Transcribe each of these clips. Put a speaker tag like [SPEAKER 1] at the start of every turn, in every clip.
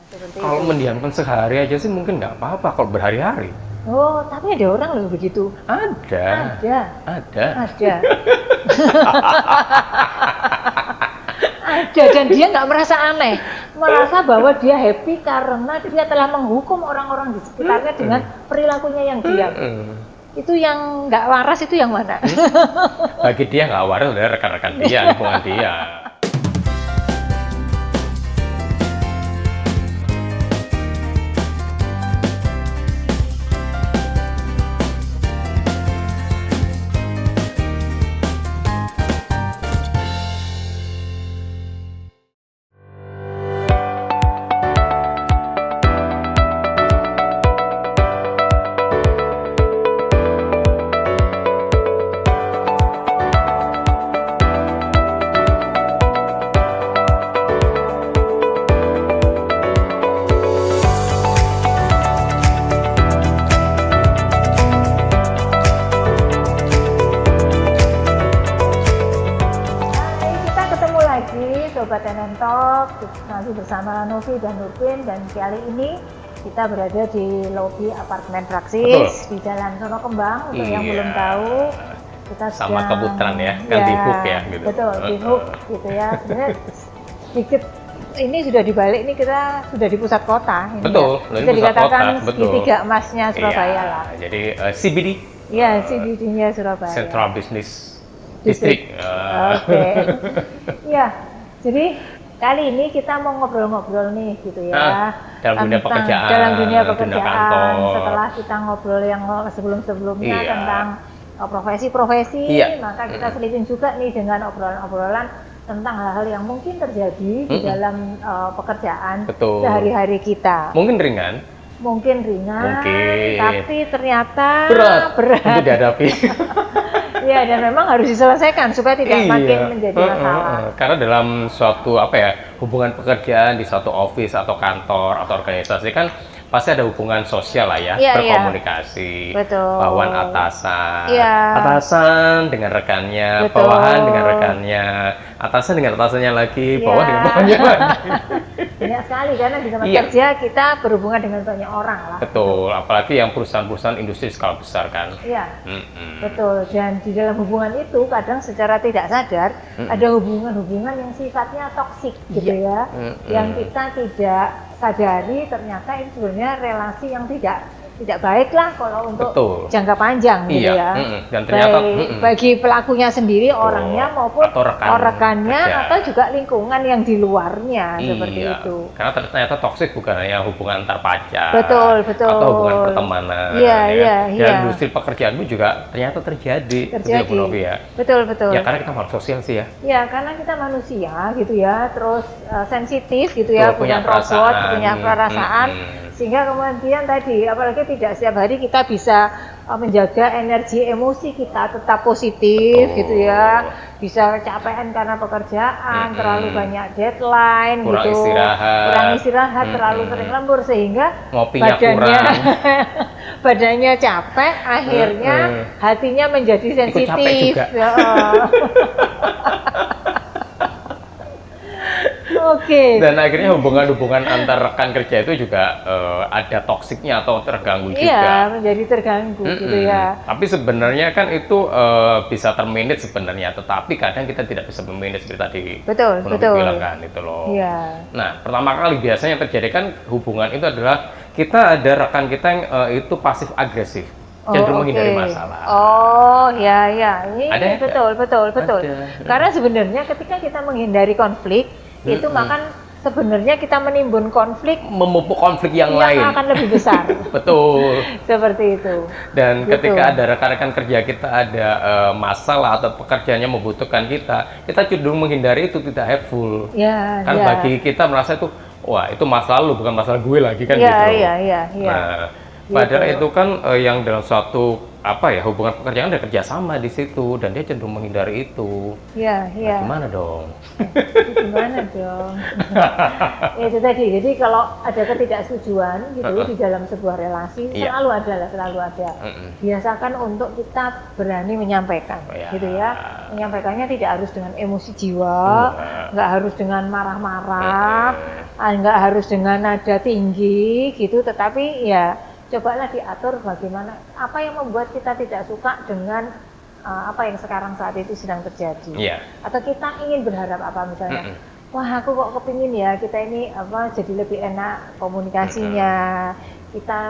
[SPEAKER 1] Seperti
[SPEAKER 2] Kalau
[SPEAKER 1] itu.
[SPEAKER 2] mendiamkan sehari aja sih mungkin nggak apa-apa, kalau berhari-hari.
[SPEAKER 1] Oh, tapi ada orang loh begitu.
[SPEAKER 2] Ada.
[SPEAKER 1] Ada.
[SPEAKER 2] Ada.
[SPEAKER 1] Ada. Ada, dan dia nggak merasa aneh, merasa bahwa dia happy karena dia telah menghukum orang-orang di sekitarnya dengan perilakunya yang diam. Itu yang nggak waras itu yang mana?
[SPEAKER 2] Bagi dia nggak waras, udah rekan-rekan dia, lingkungan dia.
[SPEAKER 1] Sobat NN Talk, masih bersama Novi dan Nurpin, dan kali ini kita berada di lobi apartemen Praksis di Jalan Sono Kembang. Untuk yang belum tahu, kita
[SPEAKER 2] sama
[SPEAKER 1] sedang,
[SPEAKER 2] keputaran ya, kan di hook ya gitu.
[SPEAKER 1] Betul, di hook gitu ya. Sebenarnya sedikit ini sudah dibalik, ini kita sudah di pusat kota. Ini
[SPEAKER 2] betul,
[SPEAKER 1] ya. Bisa dikatakan segitiga emasnya Surabaya
[SPEAKER 2] iya,
[SPEAKER 1] lah.
[SPEAKER 2] Jadi CBD.
[SPEAKER 1] Iya, CBD-nya Surabaya.
[SPEAKER 2] Central Business District.
[SPEAKER 1] Oke. Iya. Jadi kali ini kita mau ngobrol-ngobrol nih gitu ya,
[SPEAKER 2] dalam dunia pekerjaan,
[SPEAKER 1] dalam dunia
[SPEAKER 2] dunia
[SPEAKER 1] pekerjaan.
[SPEAKER 2] kantor.
[SPEAKER 1] Setelah kita ngobrol yang sebelum-sebelumnya tentang profesi-profesi, maka kita selipin juga nih dengan obrolan-obrolan tentang hal-hal yang mungkin terjadi di dalam pekerjaan sehari-hari kita.
[SPEAKER 2] Mungkin ringan,
[SPEAKER 1] tapi ternyata
[SPEAKER 2] berat untuk dihadapi.
[SPEAKER 1] Ya, dan memang harus diselesaikan supaya tidak makin menjadi masalah.
[SPEAKER 2] Karena dalam suatu hubungan pekerjaan di suatu office atau kantor atau organisasi kan pasti ada hubungan sosial lah ya, berkomunikasi, bawahan atasan dengan rekannya, bawahan dengan rekannya, atasan dengan atasannya lagi, bawahan dengan bawahannya lagi.
[SPEAKER 1] Banyak sekali karena di tempat kerja kita berhubungan dengan banyak orang lah.
[SPEAKER 2] Betul, apalagi yang perusahaan-perusahaan industri skala besar kan.
[SPEAKER 1] Iya, betul. Dan di dalam hubungan itu kadang secara tidak sadar ada hubungan-hubungan yang sifatnya toksik gitu ya, yang kita tidak sadari ternyata itu sebenarnya relasi yang tidak baik lah kalau untuk jangka panjang gitu ya.
[SPEAKER 2] Dan ternyata
[SPEAKER 1] bagi pelakunya sendiri, orangnya maupun rekannya atau juga lingkungan yang di luarnya seperti itu.
[SPEAKER 2] Karena ternyata toksik bukan hanya hubungan antar pacar,
[SPEAKER 1] betul,
[SPEAKER 2] atau hubungan pertemanan. Dan industri pekerjaan pun juga ternyata terjadi.
[SPEAKER 1] Betul.
[SPEAKER 2] Ya karena kita harus sosial sih ya.
[SPEAKER 1] Ya karena kita manusia gitu ya, terus sensitif gitu ya, punya robot, punya perasaan. Sehingga kemudian tadi, apalagi tidak setiap hari kita bisa menjaga energi emosi kita tetap positif gitu ya, bisa kecapean karena pekerjaan, terlalu banyak deadline, kurang istirahat, terlalu sering lembur sehingga badannya capek, akhirnya hatinya menjadi sensitif.
[SPEAKER 2] Dan akhirnya hubungan-hubungan antar rekan kerja itu juga ada toksiknya atau terganggu juga.
[SPEAKER 1] Iya, menjadi terganggu gitu ya.
[SPEAKER 2] Tapi sebenarnya kan itu bisa termanage sebenarnya, tetapi kadang kita tidak bisa memanage seperti tadi.
[SPEAKER 1] Betul.
[SPEAKER 2] Bilang kan itu loh.
[SPEAKER 1] Iya.
[SPEAKER 2] Nah, pertama kali biasanya yang terjadi kan hubungan itu adalah kita ada rekan kita yang itu pasif agresif. Cenderung menghindari masalah.
[SPEAKER 1] Ini betul. Karena sebenarnya ketika kita menghindari konflik, itu maka sebenarnya kita menimbun konflik,
[SPEAKER 2] memupuk konflik yang lain
[SPEAKER 1] akan lebih besar.
[SPEAKER 2] Betul.
[SPEAKER 1] Seperti itu.
[SPEAKER 2] Dan ketika ada rekan-rekan kerja kita ada masalah atau pekerjaannya membutuhkan kita cenderung menghindari itu, tidak helpful. Bagi kita merasa itu, wah itu masalah lu, bukan masalah gue lagi kan gitu.
[SPEAKER 1] Iya.
[SPEAKER 2] Nah, Padahal itu kan yang dalam suatu hubungan pekerjaan ada kerjasama di situ dan dia cenderung menghindari itu.
[SPEAKER 1] Iya, iya.
[SPEAKER 2] Gimana dong?
[SPEAKER 1] Gimana dong? Ya, itu tadi. Jadi kalau ada ketidaksetujuan gitu di dalam sebuah relasi selalu ada. Biasakan untuk kita berani menyampaikan, gitu ya. Menyampaikannya tidak harus dengan emosi jiwa, nggak harus dengan marah-marah, nggak harus dengan nada tinggi, gitu. Tetapi ya cobalah diatur bagaimana apa yang membuat kita tidak suka dengan apa yang sekarang saat itu sedang terjadi. Atau kita ingin berharap apa misalnya, wah aku kok kepingin ya kita ini jadi lebih enak komunikasinya. Kita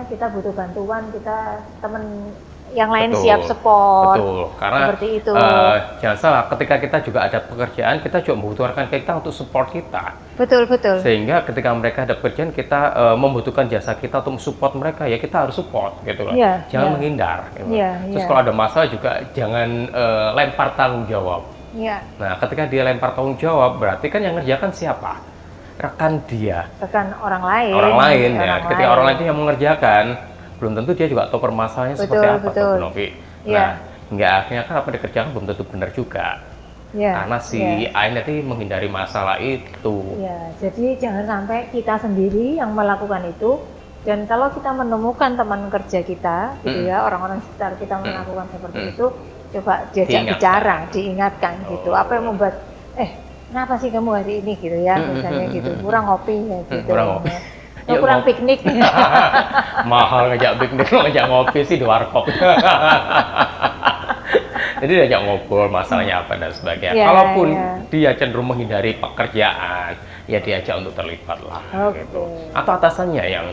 [SPEAKER 1] kita butuh bantuan, kita teman yang lain siap support.
[SPEAKER 2] Betul, karena
[SPEAKER 1] seperti itu.
[SPEAKER 2] Jangan salah, ketika kita juga ada pekerjaan, kita juga membutuhkan kita untuk support kita.
[SPEAKER 1] Betul.
[SPEAKER 2] Sehingga ketika mereka ada pekerjaan, kita membutuhkan jasa kita untuk support mereka, ya kita harus support gitu loh. Jangan menghindar. Gitu. Terus kalau ada masalah juga jangan lempar tanggung jawab. Nah, ketika dia lempar tanggung jawab, berarti kan yang ngerjakan siapa? Rekan dia.
[SPEAKER 1] Rekan orang lain.
[SPEAKER 2] Ketika orang lain itu yang mengerjakan, belum tentu dia juga tahu permasalahannya seperti apa, Bu Novi. Nah, hingga akhirnya kan apa yang dikerjakan belum tentu benar juga. Karena si Ain tadi menghindari masalah itu.
[SPEAKER 1] Jadi jangan sampai kita sendiri yang melakukan itu. Dan kalau kita menemukan teman kerja kita, gitu ya, orang-orang sekitar kita melakukan seperti itu, coba diajak bicara, diingatkan gitu. Apa yang membuat, kenapa sih kamu hari ini gitu ya, misalnya gitu, kurang ngopi ya gitu.
[SPEAKER 2] Kurang ngopi.
[SPEAKER 1] Kurang piknik.
[SPEAKER 2] Mahal ngajak piknik, ngajak ngopi sih di warkop. Jadi diajak ngobrol masalahnya apa dan sebagainya. Kalaupun dia cenderung menghindari pekerjaan, ya diajak untuk terlibat lah. Gitu. Atau atasannya yang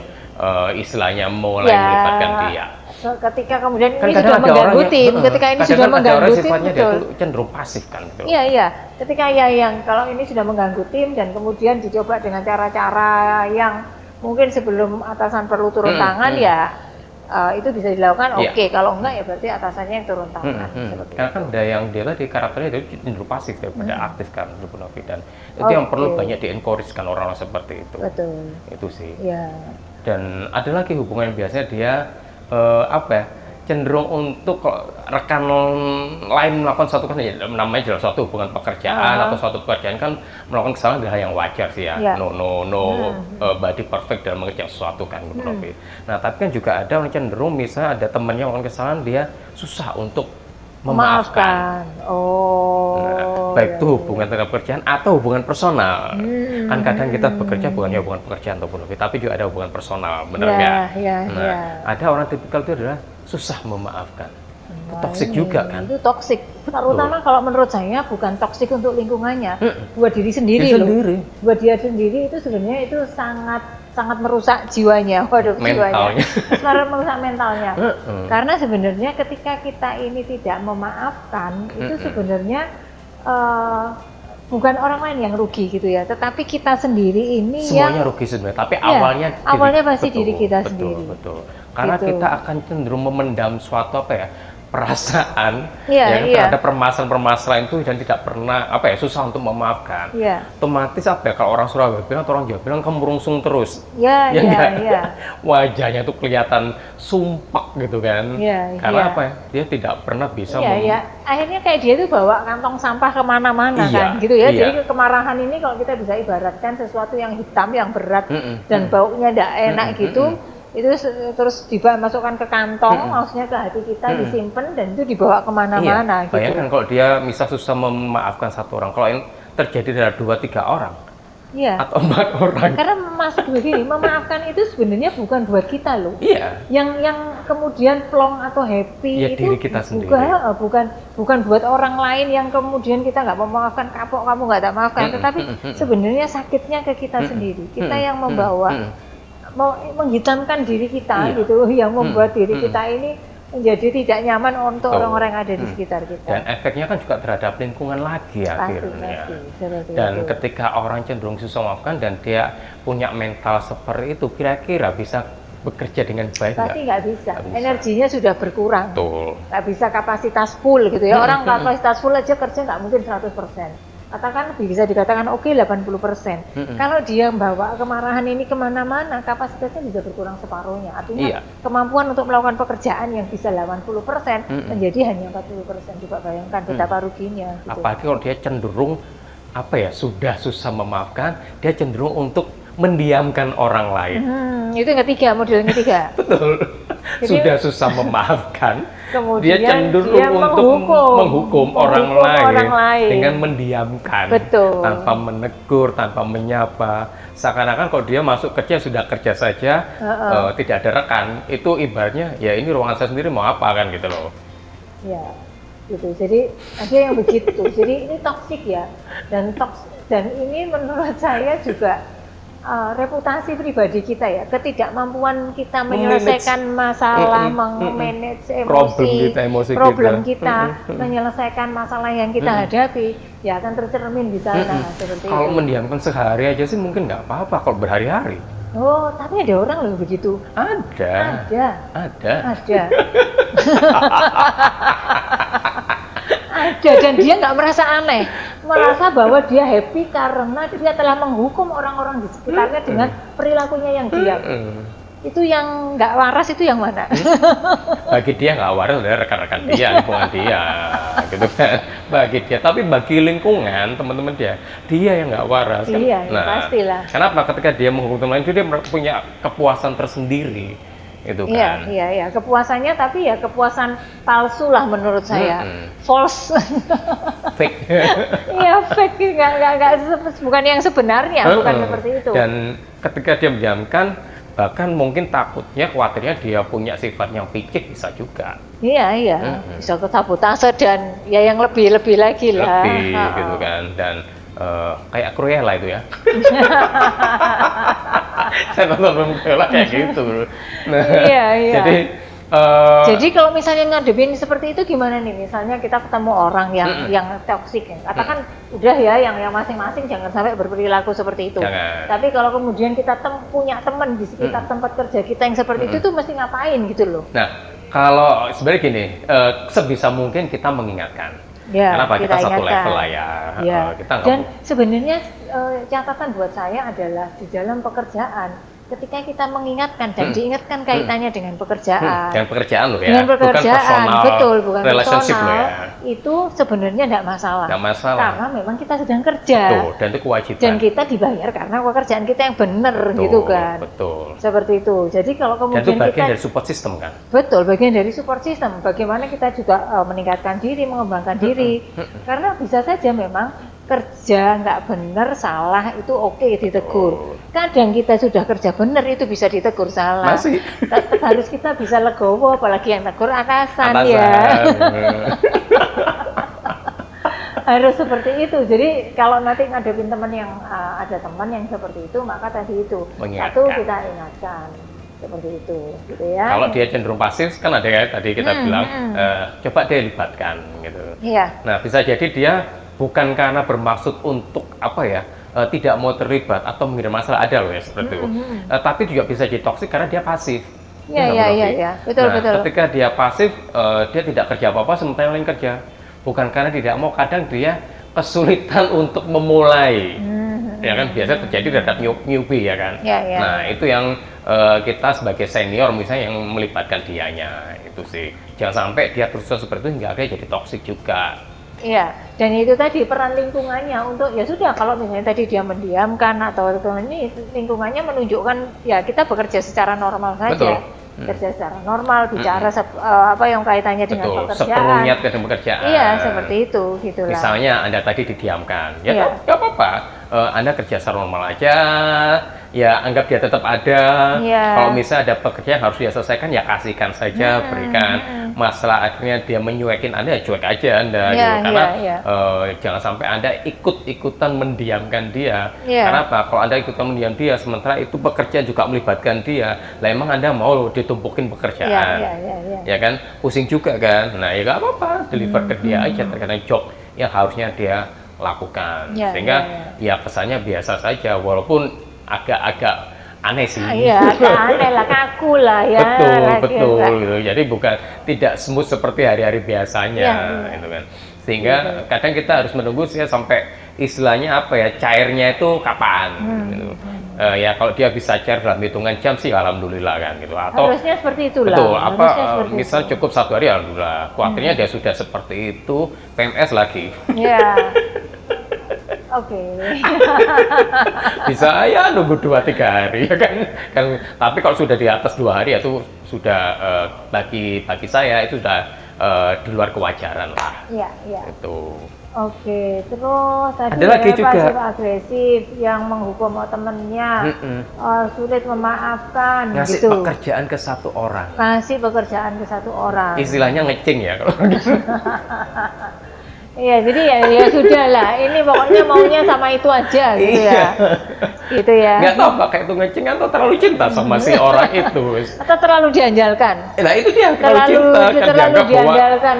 [SPEAKER 2] istilahnya mulai melibatkan dia.
[SPEAKER 1] Ketika kemudian ini sudah mengganggu tim, ketika ini sudah mengganggu tim,
[SPEAKER 2] sifatnya dia itu cenderung pasif kan.
[SPEAKER 1] Iya. Ketika yang kalau ini sudah mengganggu tim dan kemudian dicoba dengan cara-cara yang mungkin sebelum atasan perlu turun tangan itu bisa dilakukan. Kalau enggak ya berarti atasannya yang turun tangan.
[SPEAKER 2] Karena kan ada yang dia di karakternya itu cenderung pasif daripada aktif kan, Bu Novi, dan itu yang perlu banyak di-encourage kan orang-orang seperti itu.
[SPEAKER 1] Betul.
[SPEAKER 2] Itu sih. Dan ada lagi hubungan yang biasanya dia cenderung untuk rekan lain melakukan suatu namanya jelas suatu hubungan pekerjaan atau suatu pekerjaan kan melakukan kesalahan hal yang wajar sih ya. Body perfect dalam mengerjakan sesuatu kan, Bu Novi. Nah, tapi kan juga ada yang cenderung misalnya ada temannya melakukan kesalahan, dia susah untuk memaafkan. Baik itu hubungan terhadap pekerjaan atau hubungan personal. Kan kadang kita bekerja bukannya hubungan pekerjaan atau lebih, tapi juga ada hubungan personal, benar nggak? Ada orang tipikal itu adalah susah memaafkan. Itu toksik juga kan? Itu
[SPEAKER 1] toksik. Terutama kalau menurut saya bukan toksik untuk lingkungannya, buat diri sendiri loh. Buat dia sendiri itu sebenarnya itu sangat merusak jiwanya,
[SPEAKER 2] mentalnya.
[SPEAKER 1] Merusak mentalnya. Karena sebenarnya ketika kita ini tidak memaafkan, itu sebenarnya bukan orang lain yang rugi gitu ya, tetapi kita sendiri ini
[SPEAKER 2] semuanya rugi sebenarnya, tapi awalnya
[SPEAKER 1] pasti diri kita sendiri.
[SPEAKER 2] Betul. Karena kita akan cenderung memendam suatu perasaan terhadap permasalahan itu dan tidak pernah susah untuk memaafkan. Otomatis kalau orang Surabaya bilang atau orang Jawa bilang kamu merungsung terus. Wajahnya tuh kelihatan sumpek gitu kan. Karena dia tidak pernah bisa
[SPEAKER 1] akhirnya kayak dia tuh bawa kantong sampah kemana-mana kan gitu ya. Jadi kemarahan ini kalau kita bisa ibaratkan sesuatu yang hitam yang berat dan baunya tidak enak gitu. Itu terus dimasukkan ke kantong, maksudnya ke hati kita, disimpan dan itu dibawa kemana-mana.
[SPEAKER 2] Bayangkan kalau dia misal susah memaafkan satu orang, kalau yang terjadi dari 2-3 orang atau 4 orang. Karena
[SPEAKER 1] masuk begini, memaafkan itu sebenarnya bukan buat kita loh. Yang kemudian plong atau happy itu
[SPEAKER 2] diri kita sendiri.
[SPEAKER 1] Bukan buat orang lain yang kemudian kita nggak memaafkan, kapok kamu nggak tak maafkan, tetapi sebenarnya sakitnya ke kita sendiri. Kita yang membawa menghitamkan diri kita gitu, yang membuat diri kita ini menjadi tidak nyaman untuk orang-orang yang ada di sekitar kita.
[SPEAKER 2] Dan efeknya kan juga terhadap lingkungan lagi akhirnya. Dan ketika orang cenderung susah memaafkan dan dia punya mental seperti itu, kira-kira bisa bekerja dengan baik nggak?
[SPEAKER 1] Pasti nggak bisa. Energinya sudah berkurang. Nggak bisa kapasitas full gitu ya. Orang kapasitas full aja kerja nggak mungkin 100%. katakan bisa dikatakan oke 80%. Kalau dia membawa kemarahan ini kemana-mana, kapasitasnya bisa berkurang separuhnya. Artinya kemampuan untuk melakukan pekerjaan yang bisa 80% menjadi hanya 40%. Coba bayangkan betapa ruginya. Gitu.
[SPEAKER 2] Apalagi kalau dia cenderung sudah susah memaafkan, dia cenderung untuk mendiamkan orang lain.
[SPEAKER 1] Itu yang ketiga, model yang ketiga.
[SPEAKER 2] Betul. Jadi, sudah susah memaafkan,
[SPEAKER 1] kemudian
[SPEAKER 2] dia cenderung untuk menghukum orang lain dengan mendiamkan, tanpa menegur, tanpa menyapa. Seakan-akan kalau dia masuk kerja sudah kerja saja, tidak ada rekan, itu ibaratnya ya ini ruangan saya sendiri mau apa kan gitu loh.
[SPEAKER 1] Ya, gitu. Jadi ada yang begitu. Jadi ini toksik ya, dan ini menurut saya juga reputasi pribadi kita ya, ketidakmampuan kita menyelesaikan masalah, memanage problem kita, menyelesaikan masalah yang kita hadapi, ya akan tercermin di sana. Seperti
[SPEAKER 2] kalau
[SPEAKER 1] itu.
[SPEAKER 2] mendiamkan sehari aja sih mungkin nggak apa-apa, kalau berhari-hari.
[SPEAKER 1] Oh, tapi ada orang loh begitu.
[SPEAKER 2] Ada.
[SPEAKER 1] Ada, dan dia nggak merasa aneh, merasa bahwa dia happy karena dia telah menghukum orang-orang di sekitarnya dengan perilakunya yang diam. Itu yang nggak waras itu yang mana?
[SPEAKER 2] Bagi dia nggak waras adalah rekan-rekan dia, lingkungan dia, gitu kan. Bagi dia, tapi bagi lingkungan teman-teman dia yang nggak waras.
[SPEAKER 1] Iya,
[SPEAKER 2] kan? Nah,
[SPEAKER 1] pastilah.
[SPEAKER 2] Kenapa? Ketika dia menghukum teman lain, dia punya kepuasan tersendiri. Itu kan.
[SPEAKER 1] Iya, kepuasannya tapi ya kepuasan palsu lah menurut saya, false,
[SPEAKER 2] fake.
[SPEAKER 1] Iya fake, bukan yang sebenarnya, bukan seperti itu.
[SPEAKER 2] Dan ketika dia mendiamkan, bahkan mungkin takutnya, khawatirnya dia punya sifat yang picik bisa juga.
[SPEAKER 1] Iya, bisa sabotase dan ya yang lebih lagi lah.
[SPEAKER 2] Lebih gitu kan, dan kayak Cruella itu ya. Saya nonton film Cruella kayak gitu. Nah,
[SPEAKER 1] iya.
[SPEAKER 2] Jadi
[SPEAKER 1] kalau misalnya ngadepin seperti itu gimana nih? Misalnya kita ketemu orang yang toksik ya, katakan udah ya yang masing-masing jangan sampai berperilaku seperti itu. Tapi kalau kemudian kita punya teman di sekitar tempat kerja kita yang seperti itu tuh mesti ngapain gitu loh?
[SPEAKER 2] Nah, kalau sebenarnya gini, sebisa mungkin kita mengingatkan.
[SPEAKER 1] Ya,
[SPEAKER 2] kenapa kita satu
[SPEAKER 1] ingatkan.
[SPEAKER 2] level lah ya.
[SPEAKER 1] Dan sebenarnya catatan buat saya adalah di dalam pekerjaan, ketika kita mengingatkan dan diingatkan kaitannya dengan pekerjaan.
[SPEAKER 2] Dengan pekerjaan loh ya.
[SPEAKER 1] Dengan pekerjaan, bukan
[SPEAKER 2] relationship
[SPEAKER 1] personal.
[SPEAKER 2] Loh ya.
[SPEAKER 1] Itu sebenarnya tidak masalah.
[SPEAKER 2] Nggak masalah.
[SPEAKER 1] Karena memang kita sedang kerja.
[SPEAKER 2] Betul, dan itu kewajiban.
[SPEAKER 1] Dan kita dibayar karena pekerjaan kita yang benar, gitu kan.
[SPEAKER 2] Betul.
[SPEAKER 1] Seperti itu. Jadi kalau kemudian
[SPEAKER 2] dan itu bagian dari support system kan.
[SPEAKER 1] Betul, bagian dari support system. Bagaimana kita juga meningkatkan diri, mengembangkan diri. Karena bisa saja memang kerja nggak benar, salah itu oke ditegur. Kadang kita sudah kerja benar itu bisa ditegur salah.
[SPEAKER 2] Masih.
[SPEAKER 1] Harus kita bisa legowo, apalagi yang tegur atasan. Ya. Harus seperti itu. Jadi kalau nanti ngadepin teman yang ada teman yang seperti itu, maka tadi itu satu kita ingatkan seperti itu, gitu ya.
[SPEAKER 2] Kalau dia cenderung pasif kan ada ya tadi kita bilang coba dia libatkan gitu.
[SPEAKER 1] Iya.
[SPEAKER 2] Nah bisa jadi dia bukan karena bermaksud untuk tidak mau terlibat atau mengira masalah, ada loh ya seperti itu. Tapi juga bisa jadi toksik karena dia pasif.
[SPEAKER 1] Iya. Betul.
[SPEAKER 2] Ketika dia pasif, dia tidak kerja apa-apa sementara yang lain kerja. Bukan karena tidak mau, kadang dia kesulitan untuk memulai. Ya kan biasa terjadi terhadap newbie ya kan. Nah itu yang kita sebagai senior misalnya yang melibatkan dianya itu sih. Jangan sampai dia terus seperti itu hingga akhirnya jadi toksik juga.
[SPEAKER 1] Iya, dan itu tadi peran lingkungannya untuk ya sudah kalau misalnya tadi dia mendiamkan atau ini lingkungannya menunjukkan ya kita bekerja secara normal saja. Kerja secara normal, bicara apa yang kaitannya dengan pekerjaan.
[SPEAKER 2] Sepenuhnya dengan pekerjaan.
[SPEAKER 1] Iya, seperti itu gitulah.
[SPEAKER 2] Misalnya Anda tadi didiamkan, ya nggak apa-apa. Anda kerja secara normal aja, ya anggap dia tetap ada. Kalau misalnya ada pekerjaan harus dia selesaikan, ya kasihkan saja, berikan. Masalah akhirnya dia menyuekin Anda, ya cuek aja Anda. Gitu. Karena jangan sampai Anda ikut-ikutan mendiamkan dia. Karena apa? Kalau Anda ikutan mendiam dia, sementara itu pekerjaan juga melibatkan dia, lah emang Anda mau ditumpukin pekerjaan. Ya kan? Pusing juga kan? Nah ya nggak apa-apa, deliver ke dia aja terkadang job yang harusnya dia lakukan. Sehingga ya kesannya biasa saja, walaupun agak-agak aneh sih.
[SPEAKER 1] Iya, agak aneh lah, kaku lah ya.
[SPEAKER 2] Betul gitu. Jadi bukan tidak smooth seperti hari-hari biasanya, gitu kan. Sehingga kadang kita harus menunggu sampai istilahnya apa ya, cairnya itu kapan gitu. Ya kalau dia bisa cair dalam hitungan jam sih alhamdulillah kan gitu. Atau
[SPEAKER 1] harusnya seperti itulah.
[SPEAKER 2] betul, apa misal cukup 1 hari alhamdulillah. Khawatirnya dia sudah seperti itu, PMS lagi.
[SPEAKER 1] Ya. Oke.
[SPEAKER 2] Bisa ya nunggu 2-3 hari ya kan. Tapi kalau sudah di atas 2 hari itu sudah bagi saya itu sudah di luar kewajaran lah.
[SPEAKER 1] Iya, iya.
[SPEAKER 2] Itu.
[SPEAKER 1] Oke, terus tadi
[SPEAKER 2] ada lagi juga
[SPEAKER 1] pasif agresif yang menghukum temennya, sulit memaafkan,
[SPEAKER 2] ngasih
[SPEAKER 1] gitu.
[SPEAKER 2] pekerjaan ke 1 orang.
[SPEAKER 1] Ngasih pekerjaan ke 1 orang.
[SPEAKER 2] Istilahnya ngecing ya kalau gitu.
[SPEAKER 1] Iya, jadi ya sudah lah. Ini pokoknya maunya sama itu aja gitu ya. Gitu ya.
[SPEAKER 2] Nggak tahu apakah itu ngecing atau terlalu cinta sama si orang itu.
[SPEAKER 1] Atau terlalu diandalkan.
[SPEAKER 2] Nah itu dia terlalu cinta kan dianggap bahwa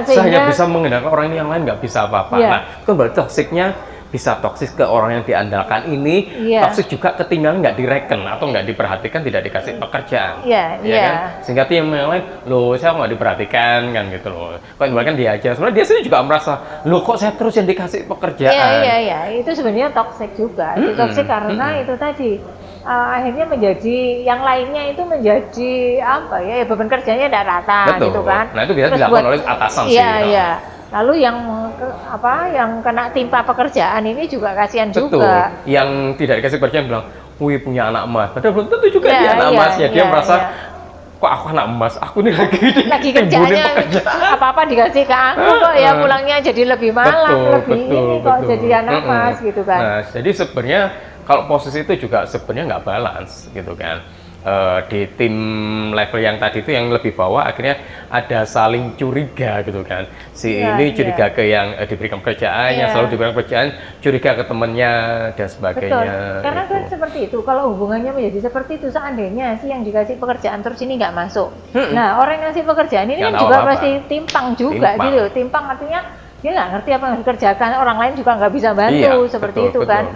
[SPEAKER 2] saya hanya bisa mengandalkan orang ini, yang lain nggak bisa apa-apa.
[SPEAKER 1] Iya.
[SPEAKER 2] Nah itu berarti toksiknya bisa toksis ke orang yang diandalkan ini, toksik juga ketinggalan, nggak direken atau nggak diperhatikan, tidak dikasih pekerjaan, kan? Sehingga tim yang lain, loh saya nggak diperhatikan kan gitu loh, kok bahkan dia aja, sebenarnya dia sendiri juga merasa, loh kok saya terus yang dikasih pekerjaan.
[SPEAKER 1] Iya, itu sebenarnya toksik juga, itu toksik karena itu tadi akhirnya menjadi yang lainnya itu menjadi apa ya, beban kerjanya tidak rata.
[SPEAKER 2] Betul.
[SPEAKER 1] Gitu kan.
[SPEAKER 2] Nah itu biasa dilakukan oleh atasan sih.
[SPEAKER 1] Iya. Lalu yang kena timpa pekerjaan ini juga kasihan juga.
[SPEAKER 2] Yang tidak dikasih pekerjaan bilang, wih punya anak emas. Padahal belum tentu juga dia anak emasnya. Dia merasa, kok aku anak emas, aku nih lagi
[SPEAKER 1] kerjanya apa-apa dikasih ke aku kok ya, pulangnya jadi lebih malam, lebih kok jadi anak emas gitu kan.
[SPEAKER 2] Nah, jadi sebenarnya kalau posisi itu juga sebenarnya nggak balance gitu kan. Di tim level yang tadi itu yang lebih bawah akhirnya ada saling curiga gitu kan, ini curiga ke yang diberikan pekerjaan, yang selalu diberikan pekerjaan curiga ke temennya dan sebagainya.
[SPEAKER 1] Betul. Karena kan seperti itu, kalau hubungannya menjadi seperti itu, seandainya sih yang dikasih pekerjaan terus ini nggak masuk, nah orang yang ngasih pekerjaan ini kan juga pasti timpang juga gitu. Timpang artinya dia nggak ngerti apa yang dikerjakan, orang lain juga nggak bisa bantu, seperti itu kan.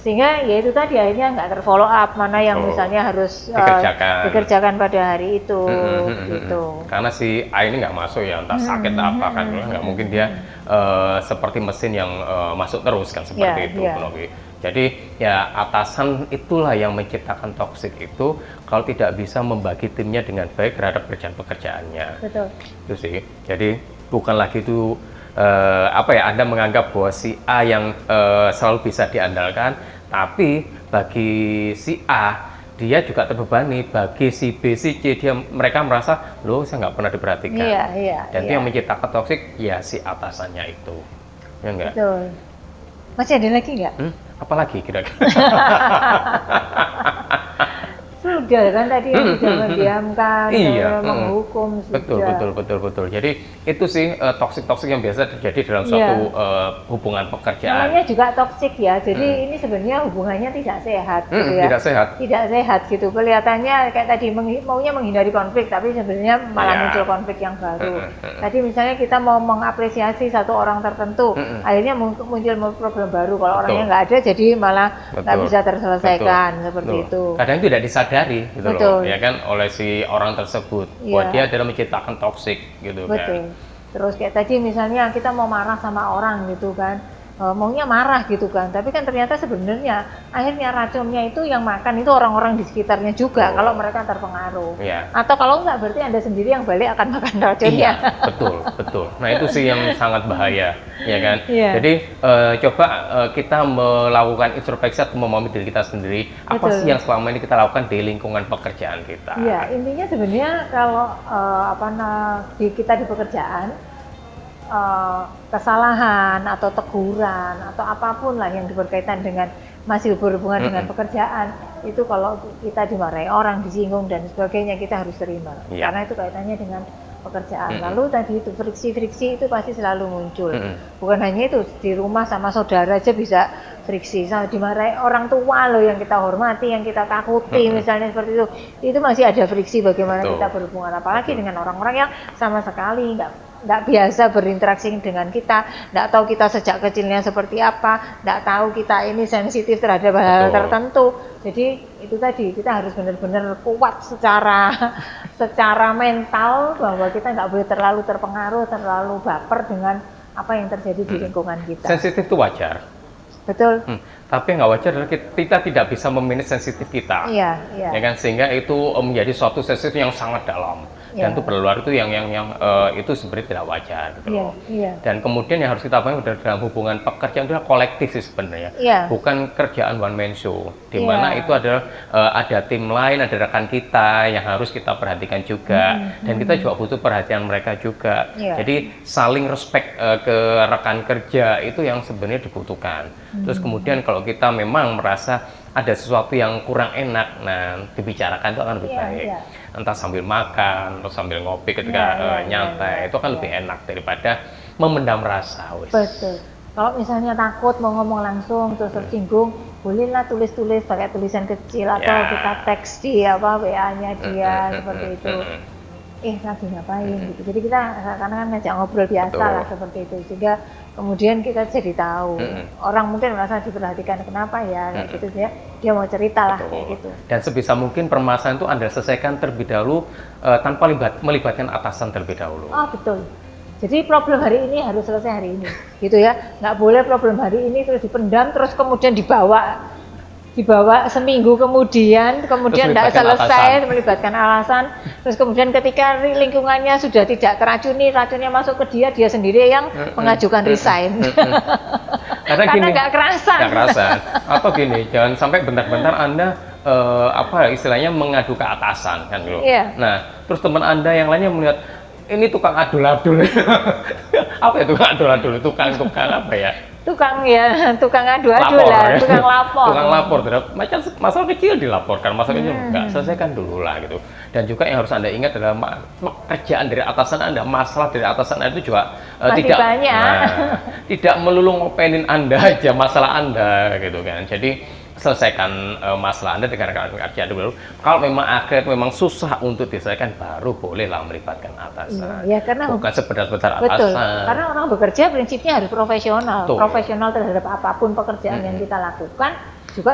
[SPEAKER 1] Sehingga ya itu tadi akhirnya nggak terfollow up mana yang misalnya harus dikerjakan pada hari itu gitu.
[SPEAKER 2] Karena si A ini nggak masuk ya, entah sakit apa kan, nggak mungkin dia seperti mesin yang masuk terus kan, seperti itu. Jadi ya atasan itulah yang menciptakan toksik itu kalau tidak bisa membagi timnya dengan baik terhadap pekerjaannya.
[SPEAKER 1] Betul.
[SPEAKER 2] Itu sih. Jadi bukan lagi itu Anda menganggap bahwa si A yang selalu bisa diandalkan, tapi bagi si A dia juga terbebani, bagi si B, si C mereka merasa, loh saya nggak pernah diperhatikan. Dan itu yang menciptakan toksik ya si atasannya itu, ya enggak?
[SPEAKER 1] Betul. Masih ada lagi nggak?
[SPEAKER 2] Apalagi kira-kira?
[SPEAKER 1] Sudah kan tadi yang sudah mendiamkan, menghukum.
[SPEAKER 2] Betul. Jadi itu sih toksik yang biasa terjadi dalam suatu hubungan pekerjaan.
[SPEAKER 1] Namanya juga toksik ya. Jadi ini sebenarnya hubungannya tidak sehat, gitu ya. Tidak sehat gitu. Kelihatannya kayak tadi maunya menghindari konflik, tapi sebenarnya malah muncul konflik yang baru. Tadi misalnya kita mau mengapresiasi satu orang tertentu, akhirnya muncul problem baru. Kalau orangnya nggak ada, jadi malah nggak bisa terselesaikan seperti itu.
[SPEAKER 2] Kadang tidak disadari gitu loh, ya kan, oleh si orang tersebut bahwa dia adalah menciptakan toksik gitu kan.
[SPEAKER 1] Terus kayak tadi misalnya kita mau marah sama orang gitu kan, maunya marah gitu kan, tapi kan ternyata sebenarnya akhirnya racunnya itu yang makan itu orang-orang di sekitarnya juga kalau mereka terpengaruh. Atau kalau enggak berarti Anda sendiri yang balik akan makan racunnya.
[SPEAKER 2] Betul. Nah itu sih yang sangat bahaya, ya kan. Jadi coba kita melakukan introspeksi atau memahami diri kita sendiri, apa sih yang selama ini kita lakukan di lingkungan pekerjaan kita.
[SPEAKER 1] Intinya sebenarnya kalau kita di pekerjaan, kesalahan atau teguran atau apapun lah yang berkaitan dengan masih berhubungan dengan pekerjaan, itu kalau kita dimarahi orang, disinggung dan sebagainya, kita harus terima karena itu kaitannya dengan pekerjaan. Lalu tadi itu friksi itu pasti selalu muncul. Bukan hanya itu, di rumah sama saudara aja bisa friksi, sama dimarahi orang tua loh yang kita hormati, yang kita takuti misalnya seperti itu masih ada friksi bagaimana kita berhubungan, apalagi dengan orang-orang yang sama sekali nggak biasa berinteraksi dengan kita, nggak tahu kita sejak kecilnya seperti apa, nggak tahu kita ini sensitif terhadap hal tertentu. Jadi itu tadi kita harus benar-benar kuat secara mental bahwa kita nggak boleh terlalu terpengaruh, terlalu baper dengan apa yang terjadi di lingkungan kita.
[SPEAKER 2] Sensitif itu wajar.
[SPEAKER 1] Betul.
[SPEAKER 2] Tapi nggak wajar adalah kita tidak bisa memanage sensitif kita.
[SPEAKER 1] Iya, iya.
[SPEAKER 2] Ya kan, sehingga itu menjadi suatu sensitif yang sangat dalam. Dan itu berluar itu yang itu sebenarnya tidak wajar gitu loh. Dan kemudian yang harus kita pahami dalam hubungan pekerjaan adalah kolektif sih sebenarnya. Bukan kerjaan one man show. Di mana itu adalah ada tim lain, ada rekan kita yang harus kita perhatikan juga. Dan kita juga butuh perhatian mereka juga. Jadi saling respect ke rekan kerja itu yang sebenarnya dibutuhkan. Terus kemudian kalau kita memang merasa ada sesuatu yang kurang enak, nah dibicarakan itu akan lebih baik. Entah sambil makan atau sambil ngopi ketika nyantai, itu akan lebih enak daripada memendam rasa.
[SPEAKER 1] Betul. Kalau misalnya takut mau ngomong langsung terus tersinggung, bolehlah tulis-tulis pakai tulisan kecil atau kita teks di WA-nya dia seperti itu. Lagi ngapain gitu. Jadi kita karena kan ngajak ngobrol biasa lah seperti itu. Sehingga kemudian kita jadi tahu. Orang mungkin merasa diperhatikan, kenapa ya kayak gitu dia mau cerita lah kayak gitu.
[SPEAKER 2] Dan sebisa mungkin permasalahan itu Anda selesaikan terlebih dahulu tanpa melibatkan atasan terlebih dahulu.
[SPEAKER 1] Oh, betul. Jadi problem hari ini harus selesai hari ini. Gitu ya. Nggak boleh problem hari ini terus dipendam terus kemudian dibawa seminggu kemudian tidak selesai, melibatkan alasan, terus kemudian ketika lingkungannya sudah tidak teracuni, racunnya masuk ke dia sendiri yang mengajukan resign. Karena nggak kerasa.
[SPEAKER 2] Atau gini, jangan sampai bentar-bentar Anda istilahnya mengadu ke atasan kan gitu. Nah, terus teman Anda yang lainnya melihat ini tukang adul-adul. Apa ya tukang adul-adul? Tukang apa ya?
[SPEAKER 1] Tukang adu-adu lah, tukang lapor.
[SPEAKER 2] Tukang lapor, macam masalah kecil dilaporkan, masalah kecil enggak, selesaikan dulu lah gitu. Dan juga yang harus Anda ingat adalah pekerjaan dari atasan Anda, masalah dari atasan Anda itu juga tidak melulu ngopenin Anda aja masalah Anda gitu kan. Jadi selesaikan masalah Anda dengan rekan kerja dulu. Kalau memang akhirnya memang susah untuk diselesaikan, baru bolehlah melibatkan atasan.
[SPEAKER 1] Karena
[SPEAKER 2] bukan sebentar-bentar atasan.
[SPEAKER 1] Betul. Karena orang bekerja prinsipnya harus profesional. Profesional terhadap apapun pekerjaan yang kita lakukan, juga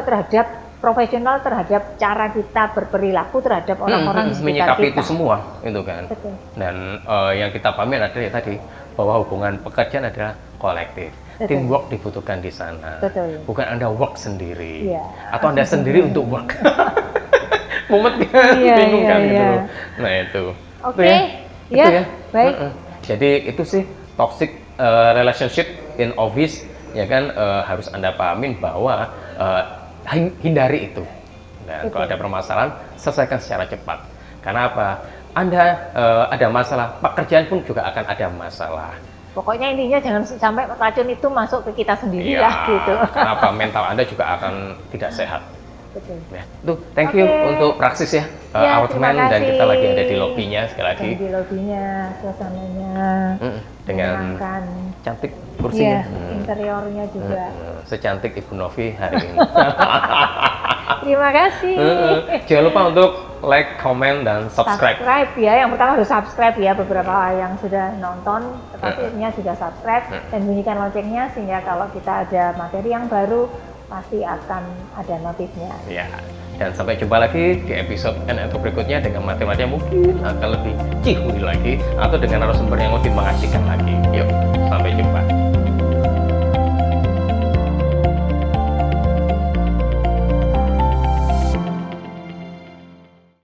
[SPEAKER 1] profesional terhadap cara kita berperilaku terhadap orang-orang di sekitar
[SPEAKER 2] menyikapi
[SPEAKER 1] kita.
[SPEAKER 2] Itu semua, itu kan.
[SPEAKER 1] Betul.
[SPEAKER 2] Dan yang kita pahami adalah tadi bahwa hubungan pekerjaan adalah kolektif.
[SPEAKER 1] Betul.
[SPEAKER 2] Teamwork dibutuhkan di sana.
[SPEAKER 1] Betul.
[SPEAKER 2] Bukan Anda work sendiri. Atau Anda sendiri untuk work. Mumet kan, bingung kan gitu. Nah itu.
[SPEAKER 1] Oke.
[SPEAKER 2] Itu ya.
[SPEAKER 1] Baik.
[SPEAKER 2] Jadi itu sih toxic relationship in office, ya kan, harus Anda pahamin bahwa hindari itu. Dan kalau ada permasalahan, selesaikan secara cepat. Karena apa? Anda ada masalah, pekerjaan pun juga akan ada masalah.
[SPEAKER 1] Pokoknya intinya jangan sampai racun itu masuk ke kita sendiri lah gitu.
[SPEAKER 2] Kenapa? Mental Anda juga akan tidak sehat.
[SPEAKER 1] Betul.
[SPEAKER 2] Ya, thank you untuk Praxis ya, Outman, dan kita lagi ada di lobbynya sekali lagi.
[SPEAKER 1] Di lobbynya, suasananya
[SPEAKER 2] dengan cantik kursinya,
[SPEAKER 1] interiornya juga.
[SPEAKER 2] Secantik Ibu Novi hari ini.
[SPEAKER 1] Terima kasih.
[SPEAKER 2] Jangan lupa untuk like, comment, dan subscribe.
[SPEAKER 1] Subscribe ya, yang pertama harus subscribe ya, beberapa yang sudah nonton, tetapi intinya sudah subscribe dan bunyikan loncengnya sehingga kalau kita ada materi yang baru pasti akan ada notifnya.
[SPEAKER 2] Ya, dan sampai jumpa lagi di episode atau berikutnya dengan materi yang mungkin akan lebih cihuy lagi atau dengan narasumber yang lebih mengasihkan lagi. Yuk, sampai jumpa.